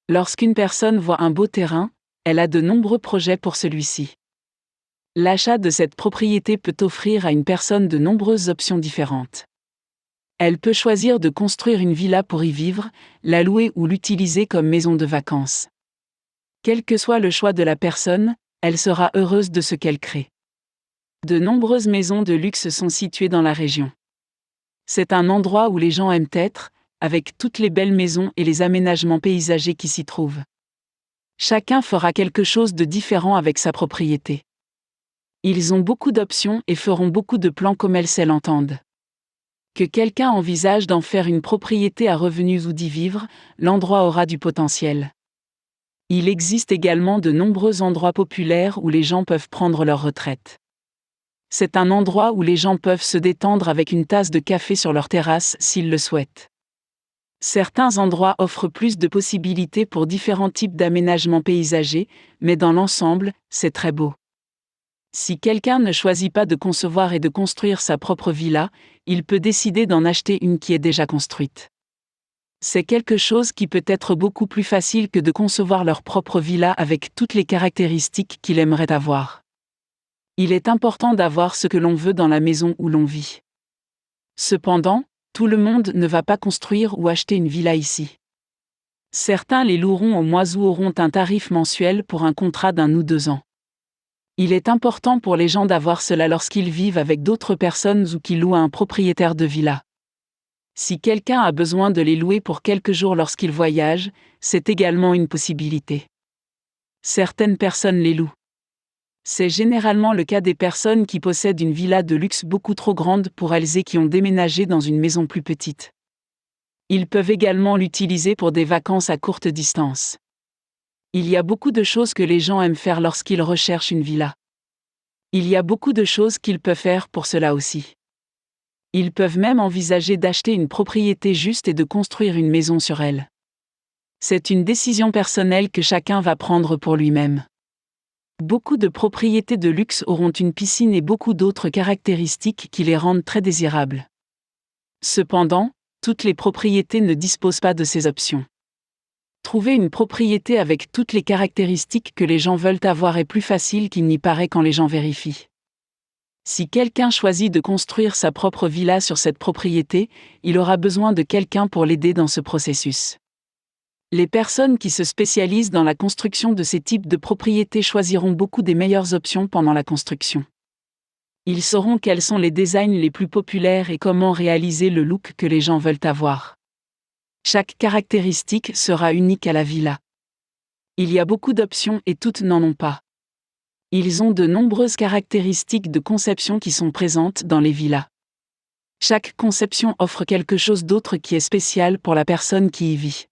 Lorsqu'une personne voit un beau terrain, elle a de nombreux projets pour celui-ci. L'achat de cette propriété peut offrir à une personne de nombreuses options différentes. Elle peut choisir de construire une villa pour y vivre, la louer ou l'utiliser comme maison de vacances. Quel que soit le choix de la personne, elle sera heureuse de ce qu'elle crée. De nombreuses maisons de luxe sont situées dans la région. C'est un endroit où les gens aiment être, avec toutes les belles maisons et les aménagements paysagers qui s'y trouvent. Chacun fera quelque chose de différent avec sa propriété. Ils ont beaucoup d'options et feront beaucoup de plans comme elles l'entendent. Que quelqu'un envisage d'en faire une propriété à revenus ou d'y vivre, l'endroit aura du potentiel. Il existe également de nombreux endroits populaires où les gens peuvent prendre leur retraite. C'est un endroit où les gens peuvent se détendre avec une tasse de café sur leur terrasse s'ils le souhaitent. Certains endroits offrent plus de possibilités pour différents types d'aménagements paysagers, mais dans l'ensemble, c'est très beau. Si quelqu'un ne choisit pas de concevoir et de construire sa propre villa, il peut décider d'en acheter une qui est déjà construite. C'est quelque chose qui peut être beaucoup plus facile que de concevoir leur propre villa avec toutes les caractéristiques qu'il aimerait avoir. Il est important d'avoir ce que l'on veut dans la maison où l'on vit. Cependant, tout le monde ne va pas construire ou acheter une villa ici. Certains les loueront au mois ou auront un tarif mensuel pour un contrat d'1 ou 2 ans. Il est important pour les gens d'avoir cela lorsqu'ils vivent avec d'autres personnes ou qu'ils louent à un propriétaire de villa. Si quelqu'un a besoin de les louer pour quelques jours lorsqu'ils voyagent, c'est également une possibilité. Certaines personnes les louent. C'est généralement le cas des personnes qui possèdent une villa de luxe beaucoup trop grande pour elles et qui ont déménagé dans une maison plus petite. Ils peuvent également l'utiliser pour des vacances à courte distance. Il y a beaucoup de choses que les gens aiment faire lorsqu'ils recherchent une villa. Il y a beaucoup de choses qu'ils peuvent faire pour cela aussi. Ils peuvent même envisager d'acheter une propriété juste et de construire une maison sur elle. C'est une décision personnelle que chacun va prendre pour lui-même. Beaucoup de propriétés de luxe auront une piscine et beaucoup d'autres caractéristiques qui les rendent très désirables. Cependant, toutes les propriétés ne disposent pas de ces options. Trouver une propriété avec toutes les caractéristiques que les gens veulent avoir est plus facile qu'il n'y paraît quand les gens vérifient. Si quelqu'un choisit de construire sa propre villa sur cette propriété, il aura besoin de quelqu'un pour l'aider dans ce processus. Les personnes qui se spécialisent dans la construction de ces types de propriétés choisiront beaucoup des meilleures options pendant la construction. Ils sauront quels sont les designs les plus populaires et comment réaliser le look que les gens veulent avoir. Chaque caractéristique sera unique à la villa. Il y a beaucoup d'options et toutes n'en ont pas. Ils ont de nombreuses caractéristiques de conception qui sont présentes dans les villas. Chaque conception offre quelque chose d'autre qui est spécial pour la personne qui y vit.